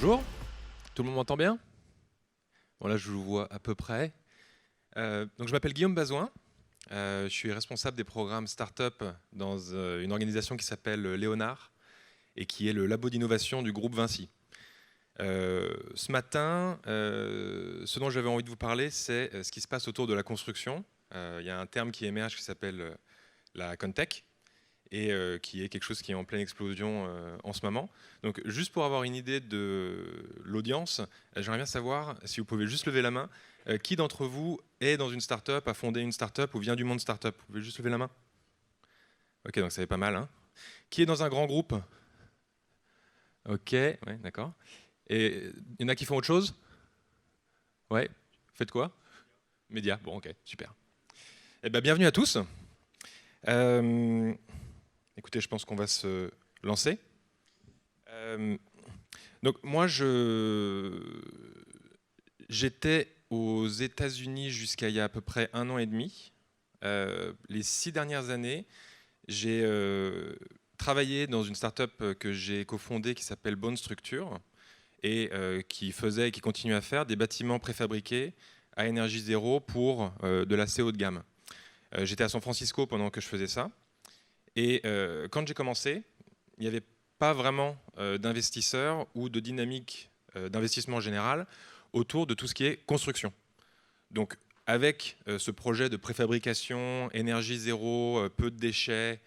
Bonjour, tout le monde m'entend bien? Bon là je vous vois à peu près. Donc je m'appelle Guillaume Bazouin, je suis responsable des programmes Startup dans une organisation qui s'appelle Léonard et qui est le labo d'innovation du groupe Vinci. Ce matin, ce dont j'avais envie de vous parler, c'est ce qui se passe autour de la construction. Il y a un terme qui émerge qui s'appelle la Contech, et qui est quelque chose qui est en pleine explosion en ce moment. Donc juste pour avoir une idée de l'audience, j'aimerais bien savoir si vous pouvez juste lever la main, qui d'entre vous est dans une start-up, a fondé une start-up ou vient du monde start-up? Vous pouvez juste lever la main? Ok, donc ça fait pas mal. Hein. Qui est dans un grand groupe? Ok, ouais, d'accord. Et il y en a qui font autre chose? Ouais, faites quoi? Média, bon ok, super. Eh ben, bienvenue à tous. Euh, Écoutez, je pense qu'on va se lancer. Donc moi, j'étais aux États-Unis jusqu'à il y a à peu près 1 an et demi. Les 6 dernières années, j'ai travaillé dans une start-up que j'ai cofondée qui s'appelle Bone Structure et qui faisait et qui continue à faire des bâtiments préfabriqués à énergie zéro pour de l'assez haut de gamme. J'étais à San Francisco pendant que je faisais ça. Et quand j'ai commencé, il n'y avait pas vraiment d'investisseurs ou de dynamique d'investissement général autour de tout ce qui est construction. Donc avec ce projet de préfabrication, énergie zéro, peu de déchets,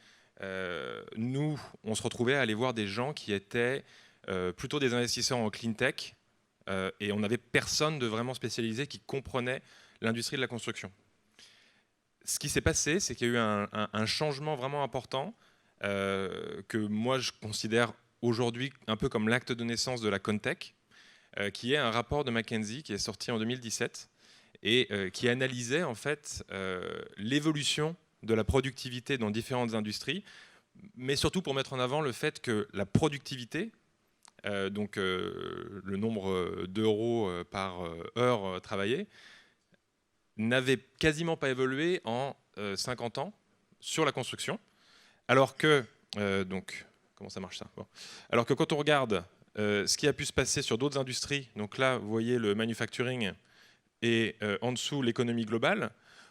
nous, on se retrouvait à aller voir des gens qui étaient plutôt des investisseurs en clean tech, et on n'avait personne de vraiment spécialisé qui comprenait l'industrie de la construction. Ce qui s'est passé, c'est qu'il y a eu un changement vraiment important que moi je considère aujourd'hui un peu comme l'acte de naissance de la Contech, qui est un rapport de McKinsey qui est sorti en 2017 et qui analysait en fait l'évolution de la productivité dans différentes industries, mais surtout pour mettre en avant le fait que la productivité, donc le nombre d'euros par heure travaillée, n'avait quasiment pas évolué en 50 ans sur la construction, alors que, donc, comment ça marche ça? Bon. Alors que quand on regarde ce qui a pu se passer sur d'autres industries, donc là, vous voyez le manufacturing et en dessous l'économie globale,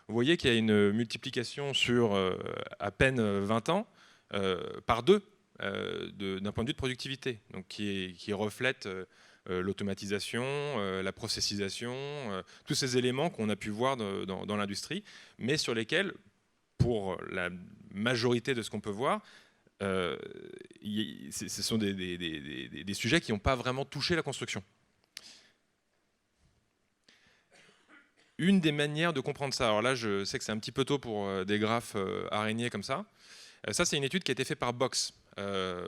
vous voyez qu'il y a une multiplication sur à peine 20 ans par deux d'un point de vue de productivité, donc qui reflète l'automatisation, la processisation, tous ces éléments qu'on a pu voir dans l'industrie, mais sur lesquels, pour la majorité de ce qu'on peut voir, ce sont des sujets qui n'ont pas vraiment touché la construction. Une des manières de comprendre ça, alors là je sais que c'est un petit peu tôt pour des graphes araignées comme ça, ça c'est une étude qui a été faite par Box.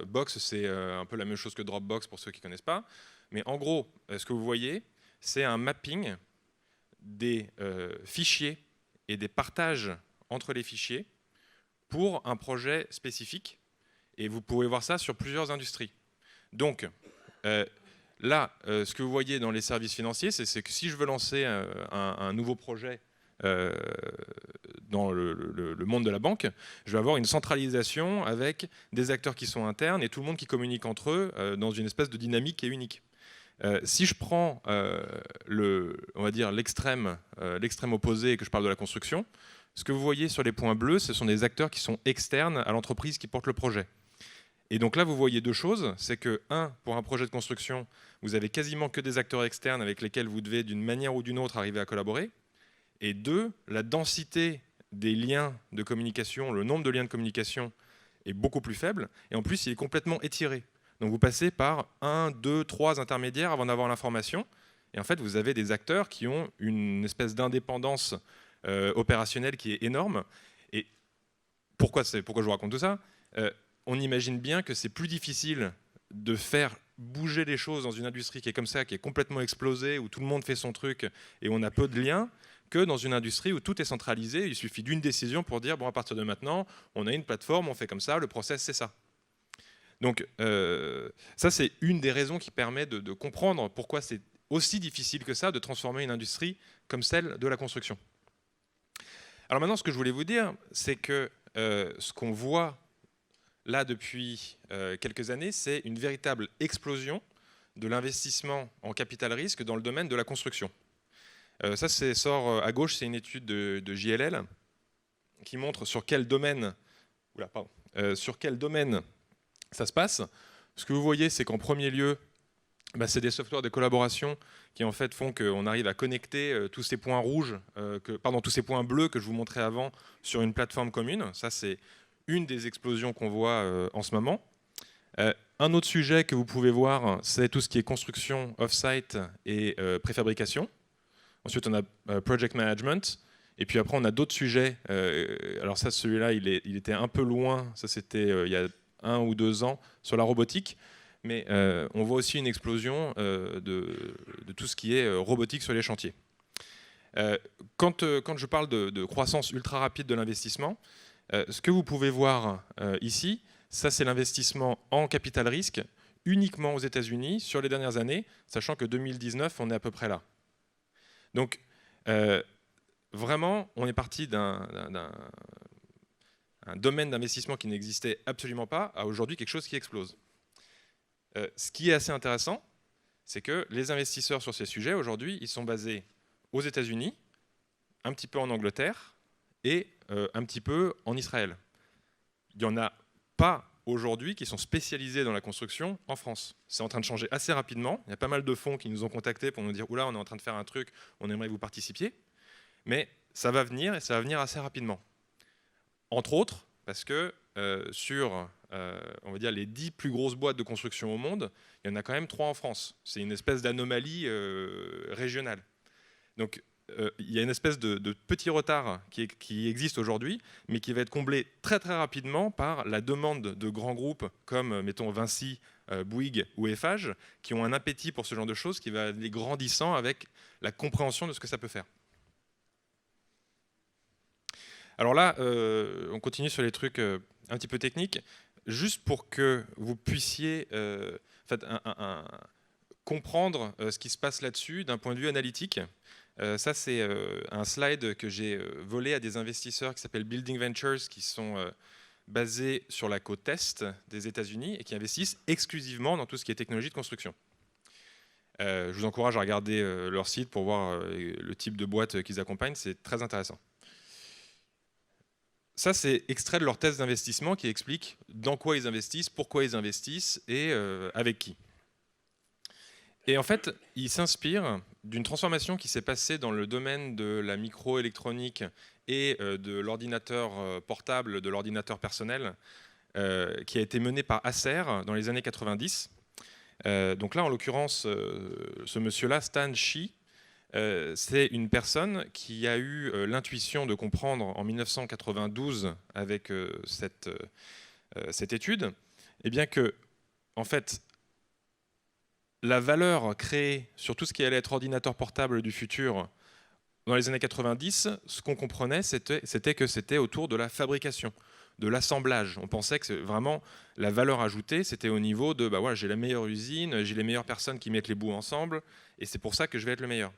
Box c'est un peu la même chose que Dropbox pour ceux qui ne connaissent pas, mais en gros ce que vous voyez c'est un mapping des fichiers et des partages entre les fichiers pour un projet spécifique, et vous pouvez voir ça sur plusieurs industries. Donc là, ce que vous voyez dans les services financiers, c'est que si je veux lancer un nouveau projet dans le monde de la banque, je vais avoir une centralisation avec des acteurs qui sont internes et tout le monde qui communique entre eux dans une espèce de dynamique qui est unique. Si je prends on va dire l'extrême opposé et que je parle de la construction, ce que vous voyez sur les points bleus, ce sont des acteurs qui sont externes à l'entreprise qui porte le projet. Et donc là, vous voyez deux choses. C'est que, pour un projet de construction, vous avez quasiment que des acteurs externes avec lesquels vous devez, d'une manière ou d'une autre, arriver à collaborer. Et deux, la densité des liens de communication, le nombre de liens de communication est beaucoup plus faible. Et en plus, il est complètement étiré. Donc vous passez par 1, 2, 3 intermédiaires avant d'avoir l'information. Et en fait, vous avez des acteurs qui ont une espèce d'indépendance opérationnelle qui est énorme. Et pourquoi je vous raconte tout ça? On imagine bien que c'est plus difficile de faire bouger les choses dans une industrie qui est comme ça, qui est complètement explosée, où tout le monde fait son truc et où on a peu de liens, que dans une industrie où tout est centralisé. Il suffit d'une décision pour dire, bon, à partir de maintenant, on a une plateforme, on fait comme ça, le process, c'est ça. Donc ça, c'est une des raisons qui permet de comprendre pourquoi c'est aussi difficile que ça de transformer une industrie comme celle de la construction. Alors maintenant, ce que je voulais vous dire, c'est que ce qu'on voit là depuis quelques années, c'est une véritable explosion de l'investissement en capital risque dans le domaine de la construction. Ça sort à gauche, c'est une étude de JLL qui montre sur quel domaine, sur quel domaine ça se passe. Ce que vous voyez, c'est qu'en premier lieu, c'est des softwares de collaboration qui en fait font qu'on arrive à connecter tous ces points rouges, tous ces points bleus que je vous montrais avant sur une plateforme commune. Ça, c'est une des explosions qu'on voit en ce moment. Un autre sujet que vous pouvez voir, c'est tout ce qui est construction off-site et préfabrication. Ensuite, on a project management. Et puis après, on a d'autres sujets. Alors ça, celui-là, il était un peu loin. Ça, c'était il y a 1 ou 2 ans sur la robotique. Mais on voit aussi une explosion de tout ce qui est robotique sur les chantiers. Quand je parle de croissance ultra rapide de l'investissement, ce que vous pouvez voir ici, ça c'est l'investissement en capital risque uniquement aux États-Unis sur les dernières années, sachant que 2019, on est à peu près là. Donc, vraiment, on est parti d'un domaine d'investissement qui n'existait absolument pas à aujourd'hui quelque chose qui explose. Ce qui est assez intéressant, c'est que les investisseurs sur ces sujets, aujourd'hui, ils sont basés aux États-Unis, un petit peu en Angleterre et un petit peu en Israël. Il n'y en a pas aujourd'hui qui sont spécialisés dans la construction en France. C'est en train de changer assez rapidement. Il y a pas mal de fonds qui nous ont contactés pour nous dire « Oula, on est en train de faire un truc, on aimerait que vous participiez ». Mais ça va venir et ça va venir assez rapidement. Entre autres, parce que sur on va dire les 10 plus grosses boîtes de construction au monde, il y en a quand même 3 en France. C'est une espèce d'anomalie régionale. Donc il y a une espèce de petit retard qui existe aujourd'hui, mais qui va être comblé très très rapidement par la demande de grands groupes comme mettons Vinci, Bouygues ou Eiffage, qui ont un appétit pour ce genre de choses qui va aller grandissant avec la compréhension de ce que ça peut faire. Alors là, on continue sur les trucs un petit peu techniques, juste pour que vous puissiez comprendre ce qui se passe là-dessus d'un point de vue analytique. Ça, c'est un slide que j'ai volé à des investisseurs qui s'appellent Building Ventures, qui sont basés sur la côte est des États-Unis et qui investissent exclusivement dans tout ce qui est technologie de construction. Je vous encourage à regarder leur site pour voir le type de boîte qu'ils accompagnent, c'est très intéressant. Ça, c'est extrait de leur thèse d'investissement qui explique dans quoi ils investissent, pourquoi ils investissent et avec qui. Et en fait, ils s'inspirent d'une transformation qui s'est passée dans le domaine de la microélectronique et de l'ordinateur portable, de l'ordinateur personnel, qui a été menée par Acer dans les années 90. Donc là, en l'occurrence, ce monsieur-là, Stan Shi, c'est une personne qui a eu l'intuition de comprendre en 1992 avec cette étude, eh bien que, en fait, la valeur créée sur tout ce qui allait être ordinateur portable du futur dans les années 90, ce qu'on comprenait, c'était que c'était autour de la fabrication, de l'assemblage. On pensait que vraiment la valeur ajoutée, c'était au niveau de voilà, j'ai la meilleure usine, j'ai les meilleures personnes qui mettent les bouts ensemble, et c'est pour ça que je vais être le meilleur.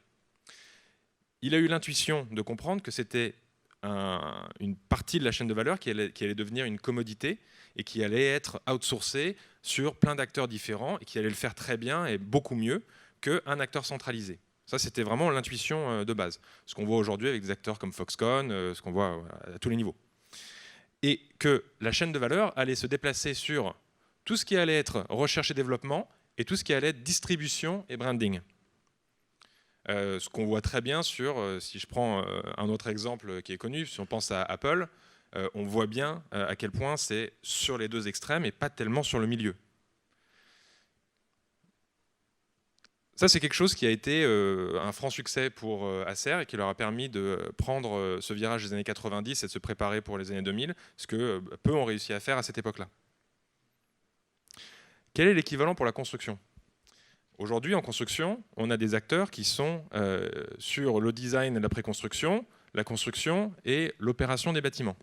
Il a eu l'intuition de comprendre que c'était une partie de la chaîne de valeur qui allait devenir une commodité et qui allait être outsourcée sur plein d'acteurs différents et qui allait le faire très bien et beaucoup mieux qu'un acteur centralisé. Ça, c'était vraiment l'intuition de base. Ce qu'on voit aujourd'hui avec des acteurs comme Foxconn, ce qu'on voit à tous les niveaux. Et que la chaîne de valeur allait se déplacer sur tout ce qui allait être recherche et développement et tout ce qui allait être distribution et branding. Ce qu'on voit très bien sur, si je prends un autre exemple qui est connu, si on pense à Apple, on voit bien à quel point c'est sur les deux extrêmes et pas tellement sur le milieu. Ça, c'est quelque chose qui a été un franc succès pour Acer et qui leur a permis de prendre ce virage des années 90 et de se préparer pour les années 2000, ce que peu ont réussi à faire à cette époque-là. Quel est l'équivalent pour la construction ? Aujourd'hui, en construction, on a des acteurs qui sont sur le design et la préconstruction, la construction et l'opération des bâtiments.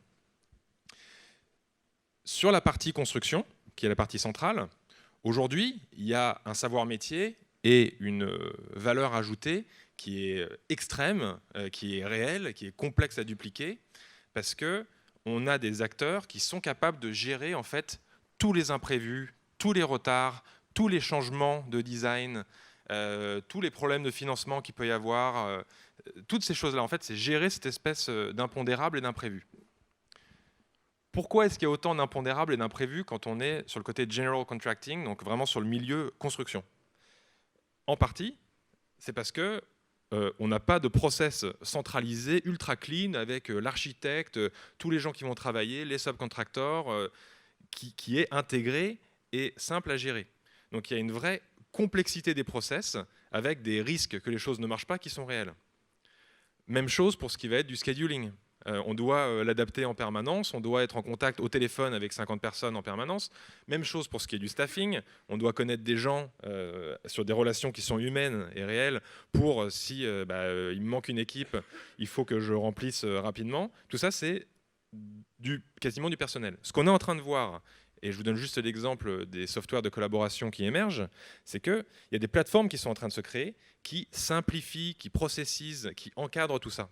Sur la partie construction, qui est la partie centrale, aujourd'hui, il y a un savoir-métier et une valeur ajoutée qui est extrême, qui est réelle, qui est complexe à dupliquer, parce qu'on a des acteurs qui sont capables de gérer en fait tous les imprévus, tous les retards, tous les changements de design, tous les problèmes de financement qu'il peut y avoir, toutes ces choses-là, en fait, c'est gérer cette espèce d'impondérable et d'imprévu. Pourquoi est-ce qu'il y a autant d'impondérables et d'imprévus quand on est sur le côté general contracting, donc vraiment sur le milieu construction? En partie, c'est parce que on n'a pas de process centralisé, ultra clean, avec l'architecte, tous les gens qui vont travailler, les subcontractors, qui est intégré et simple à gérer. Donc il y a une vraie complexité des process, avec des risques que les choses ne marchent pas qui sont réels. Même chose pour ce qui va être du scheduling. On doit l'adapter en permanence, on doit être en contact au téléphone avec 50 personnes en permanence. Même chose pour ce qui est du staffing, on doit connaître des gens sur des relations qui sont humaines et réelles pour si il me manque une équipe, il faut que je remplisse rapidement. Tout ça, c'est quasiment du personnel. Ce qu'on est en train de voir, et je vous donne juste l'exemple des softwares de collaboration qui émergent, c'est qu'il y a des plateformes qui sont en train de se créer, qui simplifient, qui processisent, qui encadrent tout ça.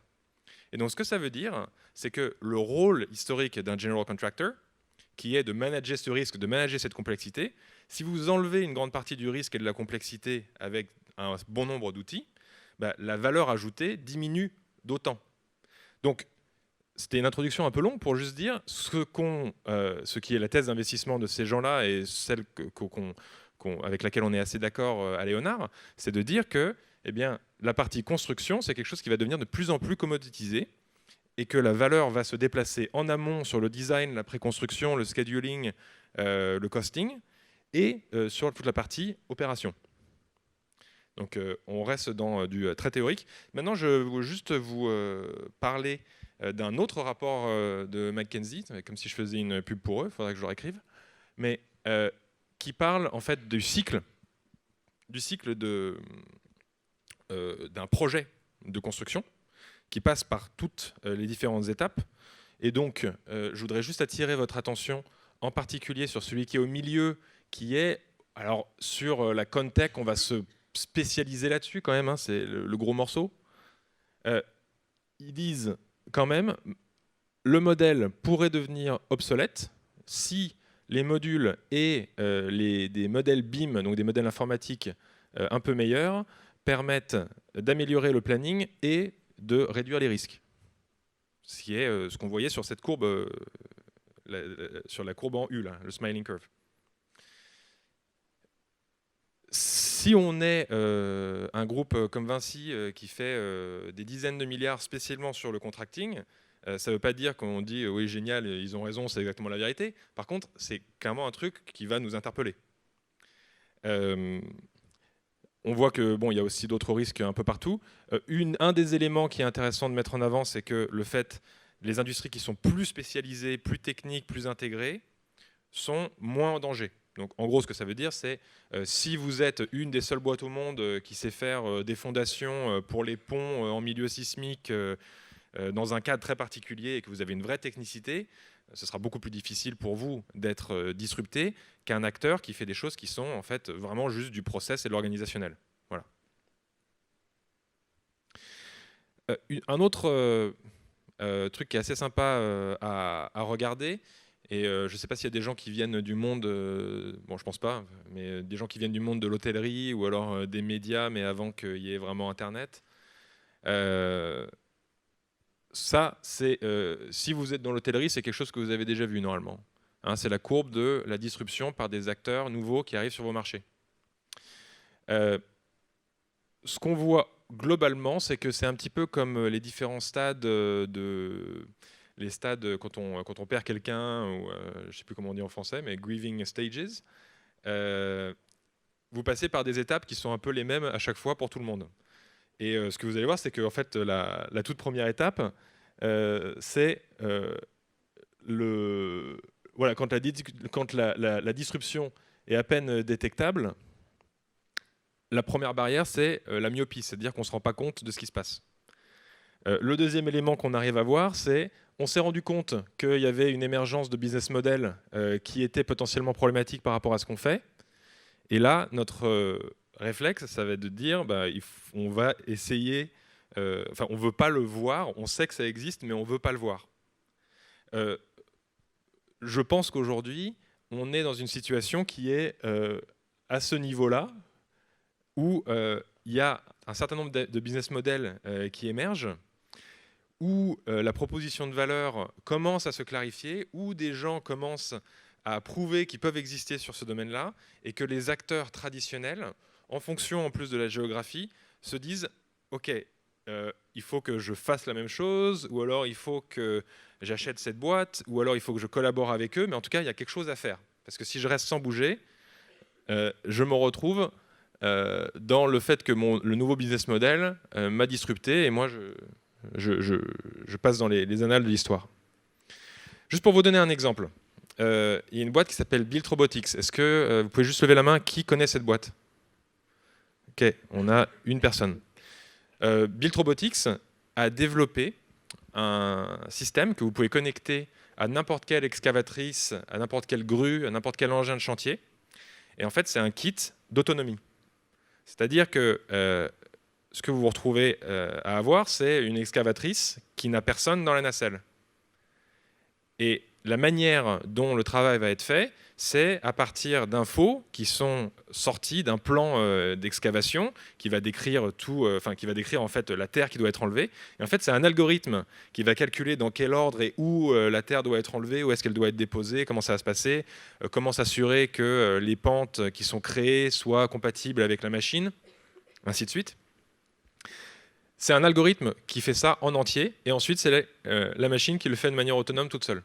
Et donc ce que ça veut dire, c'est que le rôle historique d'un general contractor, qui est de manager ce risque, de manager cette complexité, si vous enlevez une grande partie du risque et de la complexité avec un bon nombre d'outils, la valeur ajoutée diminue d'autant. Donc c'était une introduction un peu longue pour juste dire ce qui est la thèse d'investissement de ces gens-là et celle avec laquelle on est assez d'accord à Léonard, c'est de dire que la partie construction, c'est quelque chose qui va devenir de plus en plus commoditisé et que la valeur va se déplacer en amont sur le design, la préconstruction, le scheduling, le costing, et sur toute la partie opération. Donc on reste dans du très théorique. Maintenant, je veux juste vous parler d'un autre rapport de McKinsey, comme si je faisais une pub pour eux, il faudrait que je le réécrive, mais qui parle en fait du cycle d'un projet de construction qui passe par toutes les différentes étapes. Et donc, je voudrais juste attirer votre attention en particulier sur celui qui est au milieu, qui est, alors sur la Contech, on va se spécialiser là-dessus quand même, hein, c'est le gros morceau. Ils disent quand même, le modèle pourrait devenir obsolète si les modules et des modèles BIM, donc des modèles informatiques un peu meilleurs, permettent d'améliorer le planning et de réduire les risques. Ce qui est ce qu'on voyait sur cette courbe, sur la courbe en U, là, le smiling curve. Si on est un groupe comme Vinci qui fait des dizaines de milliards spécialement sur le contracting, ça ne veut pas dire qu'on dit oui génial, ils ont raison, c'est exactement la vérité. Par contre, c'est clairement un truc qui va nous interpeller. On voit que il y a aussi d'autres risques un peu partout. Un des éléments qui est intéressant de mettre en avant, c'est que le fait, les industries qui sont plus spécialisées, plus techniques, plus intégrées, sont moins en danger. Donc, en gros, ce que ça veut dire, c'est si vous êtes une des seules boîtes au monde qui sait faire des fondations pour les ponts en milieu sismique dans un cadre très particulier et que vous avez une vraie technicité, ce sera beaucoup plus difficile pour vous d'être disrupté qu'un acteur qui fait des choses qui sont en fait vraiment juste du process et de l'organisationnel. Voilà. Un autre truc qui est assez sympa à regarder, et je ne sais pas s'il y a des gens qui viennent du monde, bon je pense pas, mais des gens qui viennent du monde de l'hôtellerie ou alors des médias, mais avant qu'il y ait vraiment Internet. Ça, c'est si vous êtes dans l'hôtellerie, c'est quelque chose que vous avez déjà vu normalement. Hein, c'est la courbe de la disruption par des acteurs nouveaux qui arrivent sur vos marchés. Ce qu'on voit globalement, c'est que c'est un petit peu comme les différents stades les stades quand on perd quelqu'un, ou je ne sais plus comment on dit en français, mais grieving stages. Vous passez par des étapes qui sont un peu les mêmes à chaque fois pour tout le monde. Et ce que vous allez voir, c'est que en fait, la toute première étape, c'est voilà, quand la disruption est à peine détectable, la première barrière, c'est la myopie, c'est-à-dire qu'on ne se rend pas compte de ce qui se passe. Le deuxième élément qu'on arrive à voir, c'est on s'est rendu compte qu'il y avait une émergence de business model qui était potentiellement problématique par rapport à ce qu'on fait. Et là, notre réflexe, ça va être de dire, on va essayer, enfin, on ne veut pas le voir, on sait que ça existe, mais on ne veut pas le voir. Je pense qu'aujourd'hui, on est dans une situation qui est à ce niveau-là, où il y a un certain nombre de business models qui émergent, où la proposition de valeur commence à se clarifier, où des gens commencent à prouver qu'ils peuvent exister sur ce domaine-là, et que les acteurs traditionnels, en fonction en plus de la géographie, se disent « Ok, il faut que je fasse la même chose, ou alors il faut que j'achète cette boîte, ou alors il faut que je collabore avec eux, mais en tout cas, il y a quelque chose à faire. Parce que si je reste sans bouger, je me retrouve dans le fait que le nouveau business model m'a disrupté, et moi, je passe dans les annales de l'histoire. » Juste pour vous donner un exemple, il y a une boîte qui s'appelle Built Robotics. Est-ce que vous pouvez juste lever la main qui connaît cette boîte? Ok, on a une personne. Built Robotics a développé un système que vous pouvez connecter à n'importe quelle excavatrice, à n'importe quelle grue, à n'importe quel engin de chantier. Et en fait, c'est un kit d'autonomie. C'est-à-dire que ce que vous vous retrouvez à avoir, c'est une excavatrice qui n'a personne dans la nacelle. Et la manière dont le travail va être fait, c'est à partir d'infos qui sont sorties d'un plan d'excavation qui va décrire qui va décrire en fait la terre qui doit être enlevée. Et en fait, c'est un algorithme qui va calculer dans quel ordre et où la terre doit être enlevée, où est-ce qu'elle doit être déposée, comment ça va se passer, comment s'assurer que les pentes qui sont créées soient compatibles avec la machine, ainsi de suite. C'est un algorithme qui fait ça en entier, et ensuite c'est la machine qui le fait de manière autonome toute seule.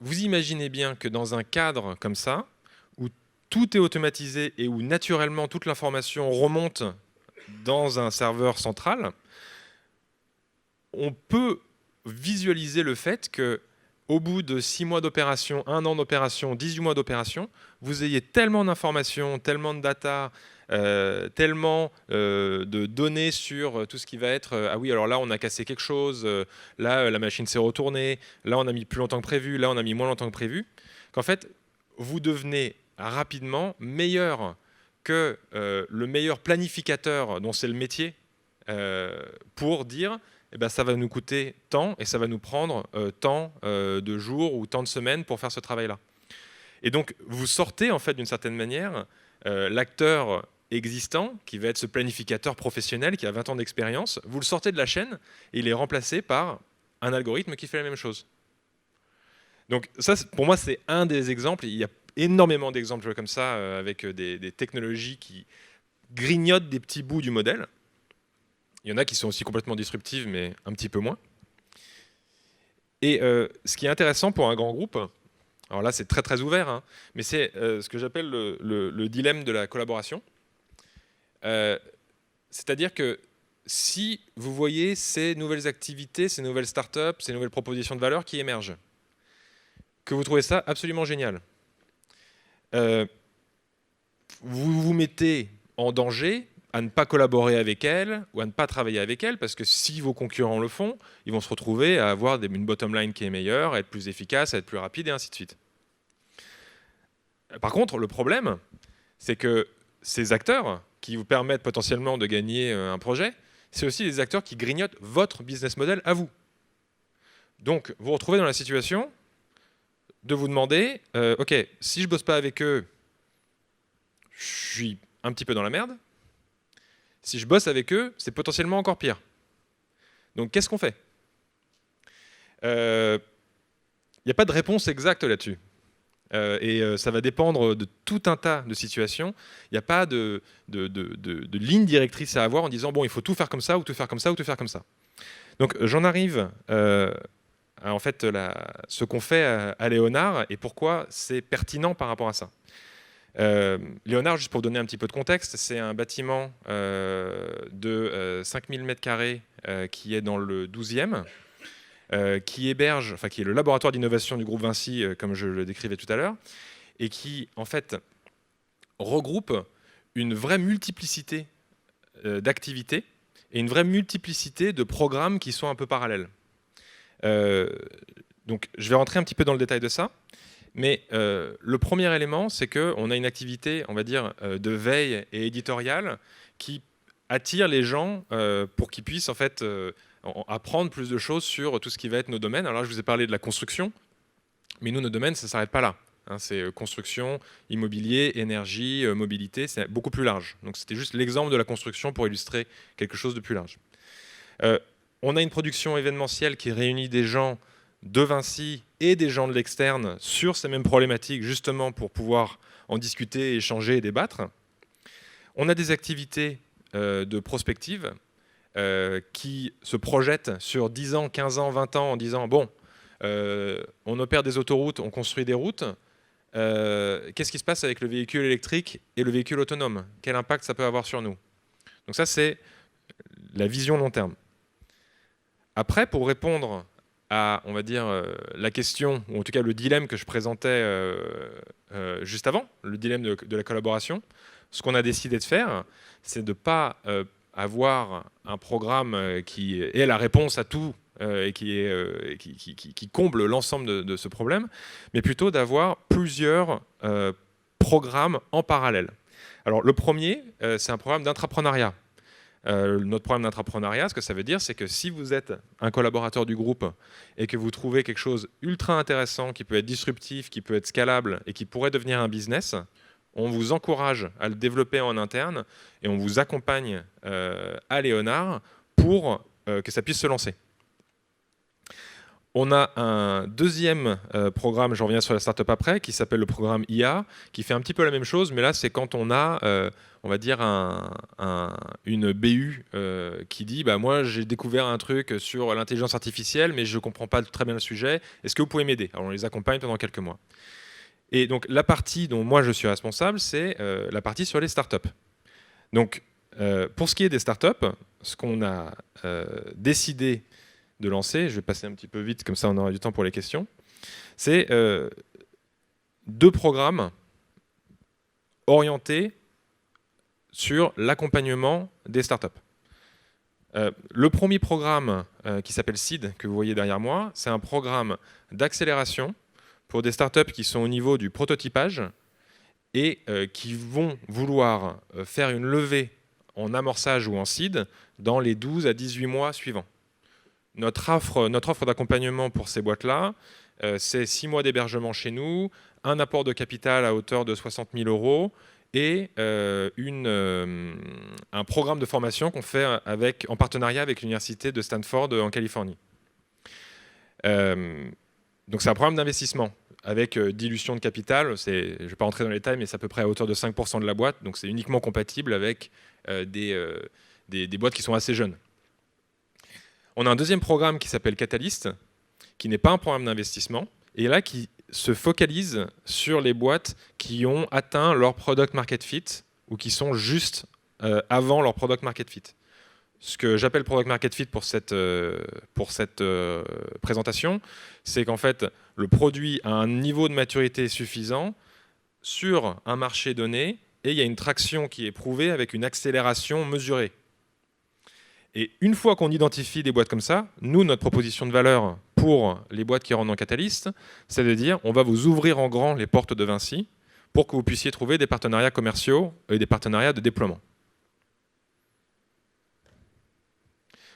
Vous imaginez bien que dans un cadre comme ça, où tout est automatisé et où naturellement toute l'information remonte dans un serveur central, on peut visualiser le fait que au bout de 6 mois d'opération, 1 an d'opération, 18 mois d'opération, vous ayez tellement d'informations, tellement de data, tellement de données sur tout ce qui va être ah oui, alors là on a cassé quelque chose, là la machine s'est retournée, là on a mis plus longtemps que prévu, là on a mis moins longtemps que prévu, qu'en fait vous devenez rapidement meilleur que le meilleur planificateur dont c'est le métier pour dire eh ben, ça va nous coûter tant et ça va nous prendre tant de jours ou tant de semaines pour faire ce travail-là. Et donc, vous sortez en fait d'une certaine manière l'acteur existant, qui va être ce planificateur professionnel qui a 20 ans d'expérience, vous le sortez de la chaîne et il est remplacé par un algorithme qui fait la même chose. Donc ça, pour moi, c'est un des exemples. Il y a énormément d'exemples comme ça avec des technologies qui grignotent des petits bouts du modèle. Il y en a qui sont aussi complètement disruptives, mais un petit peu moins. Et ce qui est intéressant pour un grand groupe, alors là c'est très très ouvert, hein, mais c'est ce que j'appelle le dilemme de la collaboration. C'est-à-dire que si vous voyez ces nouvelles activités, ces nouvelles startups, ces nouvelles propositions de valeur qui émergent, que vous trouvez ça absolument génial, vous vous mettez en danger à ne pas collaborer avec elles ou à ne pas travailler avec elles, parce que si vos concurrents le font, ils vont se retrouver à avoir une bottom line qui est meilleure, à être plus efficace, à être plus rapide, et ainsi de suite. Par contre, le problème, c'est que ces acteurs qui vous permettent potentiellement de gagner un projet, c'est aussi des acteurs qui grignotent votre business model à vous. Donc, vous vous retrouvez dans la situation de vous demander, ok, si je ne bosse pas avec eux, je suis un petit peu dans la merde. Si je bosse avec eux, c'est potentiellement encore pire. Donc, qu'est-ce qu'on fait? Il n'y a pas de réponse exacte là-dessus. Ça va dépendre de tout un tas de situations. Il n'y a pas de ligne directrice à avoir en disant bon, il faut tout faire comme ça, ou tout faire comme ça, ou tout faire comme ça. Donc, j'en arrive à en fait, ce qu'on fait à Léonard et pourquoi c'est pertinent par rapport à ça. Léonard, juste pour donner un petit peu de contexte, c'est un bâtiment de 5000 m² qui est dans le 12e, qui héberge, enfin qui est le laboratoire d'innovation du groupe Vinci, comme je le décrivais tout à l'heure, et qui en fait regroupe une vraie multiplicité d'activités et une vraie multiplicité de programmes qui sont un peu parallèles. Donc je vais rentrer un petit peu dans le détail de ça. Mais le premier élément, c'est qu'on a une activité, on va dire, de veille et éditoriale qui attire les gens pour qu'ils puissent en fait apprendre plus de choses sur tout ce qui va être nos domaines. Alors là, je vous ai parlé de la construction, mais nous, nos domaines, ça ne s'arrête pas là. hein, c'est construction, immobilier, énergie, mobilité, c'est beaucoup plus large. Donc c'était juste l'exemple de la construction pour illustrer quelque chose de plus large. On a une production événementielle qui réunit des gens de Vinci et des gens de l'externe sur ces mêmes problématiques, justement pour pouvoir en discuter, échanger et débattre. On a des activités de prospective qui se projettent sur 10 ans, 15 ans, 20 ans en disant « bon, on opère des autoroutes, on construit des routes, qu'est-ce qui se passe avec le véhicule électrique et le véhicule autonome? Quel impact ça peut avoir sur nous ?» Donc ça, c'est la vision long terme. Après, pour répondre à, on va dire, la question, ou en tout cas le dilemme que je présentais juste avant, le dilemme de la collaboration, ce qu'on a décidé de faire, c'est de ne pas avoir un programme qui est la réponse à tout et qui comble l'ensemble de ce problème, mais plutôt d'avoir plusieurs programmes en parallèle. Alors le premier, c'est un programme d'intrapreneuriat. Notre programme d'intrapreneuriat, ce que ça veut dire, c'est que si vous êtes un collaborateur du groupe et que vous trouvez quelque chose ultra intéressant, qui peut être disruptif, qui peut être scalable et qui pourrait devenir un business, on vous encourage à le développer en interne et on vous accompagne à Léonard pour que ça puisse se lancer. On a un deuxième programme, je reviens sur la startup après, qui s'appelle le programme IA, qui fait un petit peu la même chose, mais là c'est quand on a, on va dire, une BU qui dit bah, « moi j'ai découvert un truc sur l'intelligence artificielle, mais je ne comprends pas très bien le sujet, est-ce que vous pouvez m'aider ?» Alors on les accompagne pendant quelques mois. Et donc la partie dont moi je suis responsable, c'est la partie sur les startups. Donc pour ce qui est des startups, ce qu'on a décidé de lancer, je vais passer un petit peu vite, comme ça on aura du temps pour les questions, c'est 2 programmes orientés sur l'accompagnement des startups. Le premier programme qui s'appelle SEED, que vous voyez derrière moi, c'est un programme d'accélération pour des startups qui sont au niveau du prototypage et qui vont vouloir faire une levée en amorçage ou en seed dans les 12 à 18 mois suivants. Notre offre d'accompagnement pour ces boîtes-là, c'est 6 mois d'hébergement chez nous, un apport de capital à hauteur de 60 000 € et un programme de formation qu'on fait en partenariat avec l'université de Stanford en Californie. Donc c'est un programme d'investissement avec dilution de capital. Je ne vais pas rentrer dans les détails, mais c'est à peu près à hauteur de 5% de la boîte. Donc c'est uniquement compatible avec des boîtes qui sont assez jeunes. On a un deuxième programme qui s'appelle Catalyst, qui n'est pas un programme d'investissement, et là qui se focalise sur les boîtes qui ont atteint leur product market fit ou qui sont juste avant leur product market fit. Ce que j'appelle product market fit pour cette présentation, c'est qu'en fait, le produit a un niveau de maturité suffisant sur un marché donné et il y a une traction qui est prouvée avec une accélération mesurée. Et une fois qu'on identifie des boîtes comme ça, nous, notre proposition de valeur pour les boîtes qui rentrent dans Catalyst, c'est de dire on va vous ouvrir en grand les portes de Vinci pour que vous puissiez trouver des partenariats commerciaux et des partenariats de déploiement.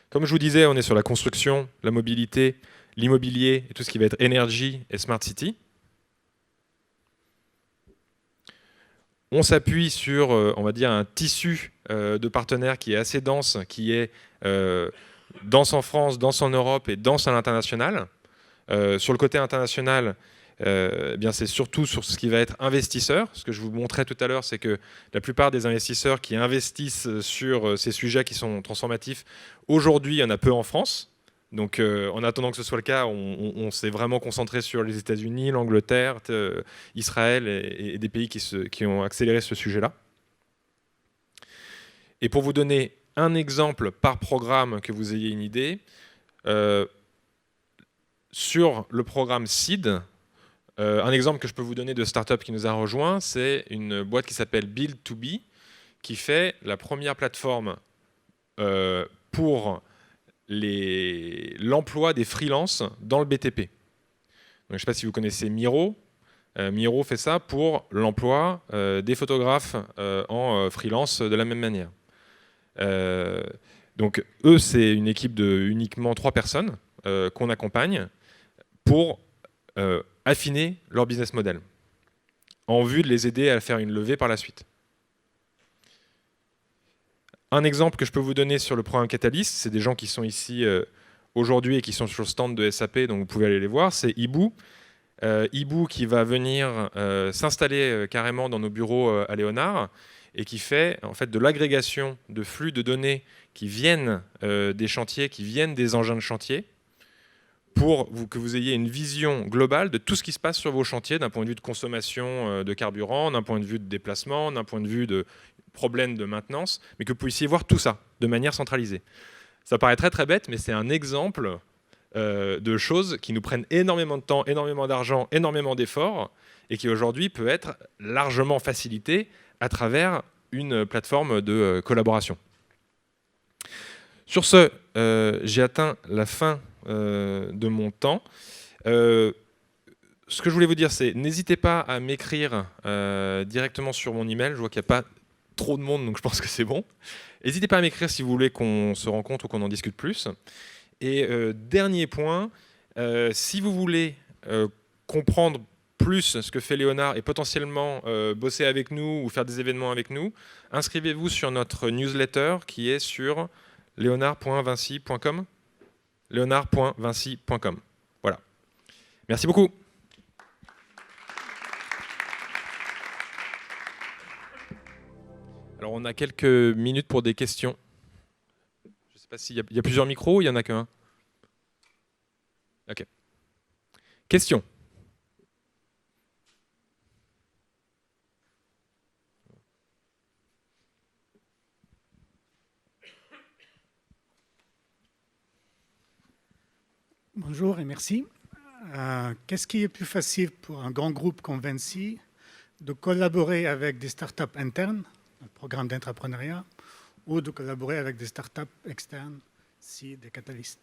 Comme je vous disais, on est sur la construction, la mobilité, l'immobilier et tout ce qui va être énergie et smart city. On s'appuie sur, on va dire, un tissu de partenaires qui est assez dense, qui est dense en France, dense en Europe et dense à l'international. Sur le côté international, eh bien c'est surtout sur ce qui va être investisseur. Ce que je vous montrais tout à l'heure, c'est que la plupart des investisseurs qui investissent sur ces sujets qui sont transformatifs, aujourd'hui, il y en a peu en France. Donc en attendant que ce soit le cas, on s'est vraiment concentré sur les États-Unis, l'Angleterre, Israël et des pays qui ont accéléré ce sujet-là. Et pour vous donner un exemple par programme, que vous ayez une idée, sur le programme SEED, un exemple que je peux vous donner de start-up qui nous a rejoint, c'est une boîte qui s'appelle Build2Be, qui fait la première plateforme pour l'emploi des freelances dans le BTP. Donc, je ne sais pas si vous connaissez Miro. Miro fait ça pour l'emploi des photographes en freelance de la même manière. Donc eux, c'est une équipe de uniquement 3 personnes qu'on accompagne pour affiner leur business model. en vue de les aider à faire une levée par la suite. Un exemple que je peux vous donner sur le programme Catalyst, c'est des gens qui sont ici aujourd'hui et qui sont sur le stand de SAP, donc vous pouvez aller les voir, c'est Ibou. Ibou qui va venir s'installer carrément dans nos bureaux à Léonard et qui fait en fait de l'agrégation de flux de données qui viennent des chantiers, qui viennent des engins de chantier, pour que vous ayez une vision globale de tout ce qui se passe sur vos chantiers, d'un point de vue de consommation de carburant, d'un point de vue de déplacement, d'un point de vue de problèmes de maintenance, mais que vous puissiez voir tout ça de manière centralisée. Ça paraît très très bête, mais c'est un exemple de choses qui nous prennent énormément de temps, énormément d'argent, énormément d'efforts, et qui aujourd'hui peut être largement facilité à travers une plateforme de collaboration. Sur ce, j'ai atteint la fin de mon temps. Ce que je voulais vous dire, c'est n'hésitez pas à m'écrire directement sur mon email. Je vois qu'il n'y a pas trop de monde, donc je pense que c'est bon. N'hésitez pas à m'écrire si vous voulez qu'on se rencontre ou qu'on en discute plus. Et dernier point, si vous voulez comprendre plus ce que fait Léonard et potentiellement bosser avec nous ou faire des événements avec nous, inscrivez-vous sur notre newsletter qui est sur leonard.vinci.com. leonard.vinci.com. Voilà. Merci beaucoup. Alors, on a quelques minutes pour des questions. Je ne sais pas s'il y a plusieurs micros ou il n'y en a qu'un. OK. Question. Bonjour et merci. Qu'est-ce qui est plus facile pour un grand groupe comme Vinci de collaborer avec des startups internes, un programme d'entrepreneuriat, ou de collaborer avec des startups externes, si des catalystes?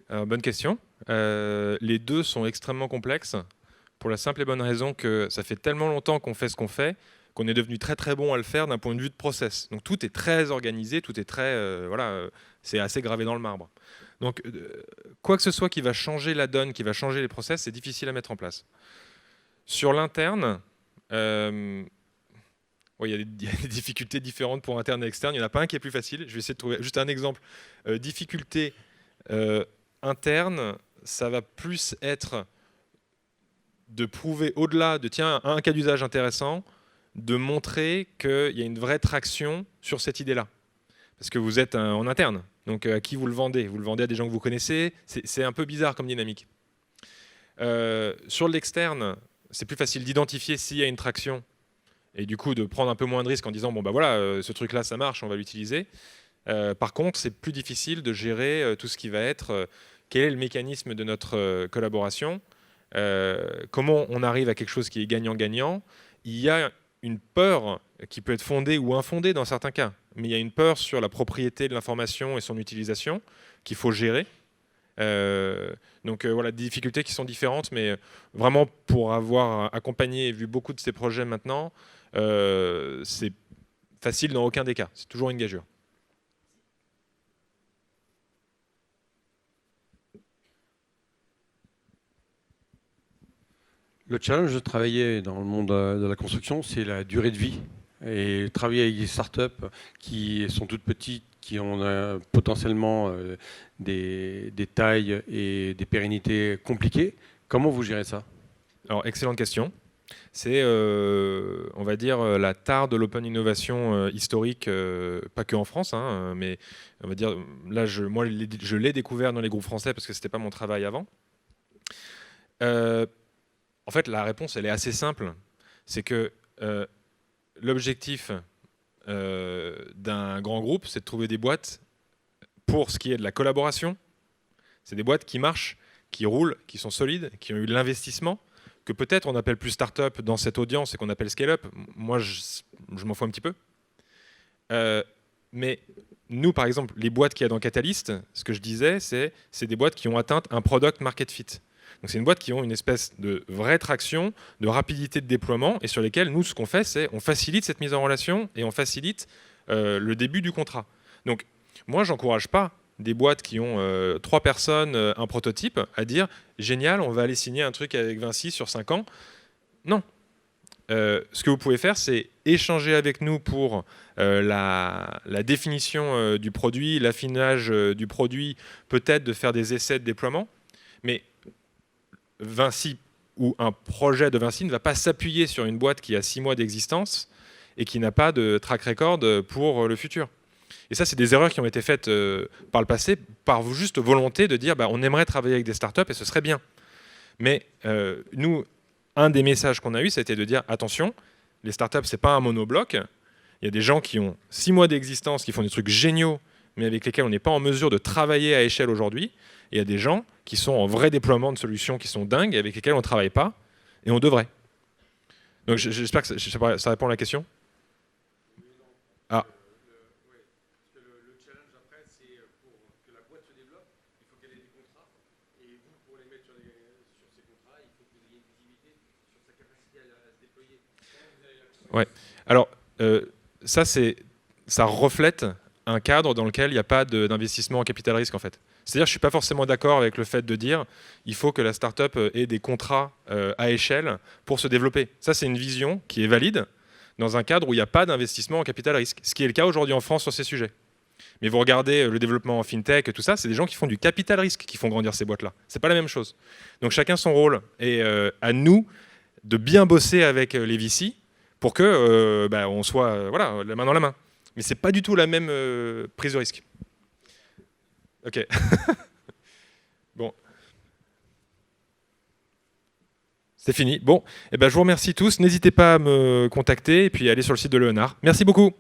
Bonne question. Les deux sont extrêmement complexes pour la simple et bonne raison que ça fait tellement longtemps qu'on fait ce qu'on fait qu'on est devenu très très bon à le faire d'un point de vue de process. Donc tout est très organisé, tout est très c'est assez gravé dans le marbre. Donc quoi que ce soit qui va changer la donne, qui va changer les process, c'est difficile à mettre en place. Sur l'interne, il y a des difficultés différentes pour interne et externe. Il n'y en a pas un qui est plus facile. Je vais essayer de trouver juste un exemple. Difficulté interne, ça va plus être de prouver au-delà de tiens, un cas d'usage intéressant, de montrer qu'il y a une vraie traction sur cette idée-là. Parce que vous êtes en interne. Donc à qui vous le vendez? Vous le vendez à des gens que vous connaissez. C'est un peu bizarre comme dynamique. Sur l'externe, c'est plus facile d'identifier s'il y a une traction et du coup de prendre un peu moins de risques en disant bon bah voilà, ce truc-là ça marche, on va l'utiliser. Par contre, c'est plus difficile de gérer tout ce qui va être quel est le mécanisme de notre collaboration, comment on arrive à quelque chose qui est gagnant-gagnant. Il y a une peur qui peut être fondée ou infondée dans certains cas, mais il y a une peur sur la propriété de l'information et son utilisation qu'il faut gérer. Donc voilà, des difficultés qui sont différentes, mais vraiment pour avoir accompagné et vu beaucoup de ces projets maintenant, c'est facile dans aucun des cas, c'est toujours une gageure. Le challenge de travailler dans le monde de la construction, c'est la durée de vie. Et travailler avec des startups qui sont toutes petites, qui ont potentiellement des tailles et des pérennités compliquées, comment vous gérez ça? Alors, excellente question. C'est, on va dire, la tare de l'open innovation historique, pas que en France, hein, mais on va dire, là, moi, je l'ai découvert dans les groupes français parce que ce n'était pas mon travail avant. En fait, la réponse, elle est assez simple. C'est que l'objectif d'un grand groupe, c'est de trouver des boîtes pour ce qui est de la collaboration. C'est des boîtes qui marchent, qui roulent, qui sont solides, qui ont eu de l'investissement, que peut-être on appelle plus start-up dans cette audience et qu'on appelle scale-up. Moi, je m'en fous un petit peu. Mais nous, par exemple, les boîtes qu'il y a dans Catalyst, ce que je disais, c'est des boîtes qui ont atteint un product market fit. Donc c'est une boîte qui ont une espèce de vraie traction, de rapidité de déploiement, et sur lesquelles nous, ce qu'on fait, c'est on facilite cette mise en relation et on facilite le début du contrat. Donc moi, j'encourage pas des boîtes qui ont 3 personnes, un prototype, à dire génial, on va aller signer un truc avec Vinci sur 5 ans. Non. ce que vous pouvez faire, c'est échanger avec nous pour la définition du produit, l'affinage du produit, peut-être de faire des essais de déploiement. Mais Vinci ou un projet de Vinci ne va pas s'appuyer sur une boîte qui a 6 mois d'existence et qui n'a pas de track record pour le futur. Et ça, c'est des erreurs qui ont été faites par le passé, par juste volonté de dire on aimerait travailler avec des startups et ce serait bien. Mais nous, un des messages qu'on a eu, c'était de dire attention, les startups, ce n'est pas un monobloc. Il y a des gens qui ont 6 mois d'existence, qui font des trucs géniaux, mais avec lesquels on n'est pas en mesure de travailler à échelle aujourd'hui. Et il y a des gens qui sont en vrai déploiement de solutions qui sont dingues, et avec lesquels on ne travaille pas, et on devrait. Donc j'espère que ça répond à la question. Ah. Ouais. Alors, ça reflète un cadre dans lequel il n'y a pas d'investissement en capital risque, en fait. C'est-à-dire que je ne suis pas forcément d'accord avec le fait de dire il faut que la start-up ait des contrats à échelle pour se développer. Ça, c'est une vision qui est valide dans un cadre où il n'y a pas d'investissement en capital risque, ce qui est le cas aujourd'hui en France sur ces sujets. Mais vous regardez le développement en fintech et tout ça, c'est des gens qui font du capital risque qui font grandir ces boîtes-là. Ce n'est pas la même chose. Donc chacun son rôle. Et à nous de bien bosser avec les VC pour que on soit voilà, la main dans la main. Mais ce n'est pas du tout la même prise de risque. Ok. Bon. C'est fini. Bon, je vous remercie tous. N'hésitez pas à me contacter et puis aller sur le site de Léonard. Merci beaucoup.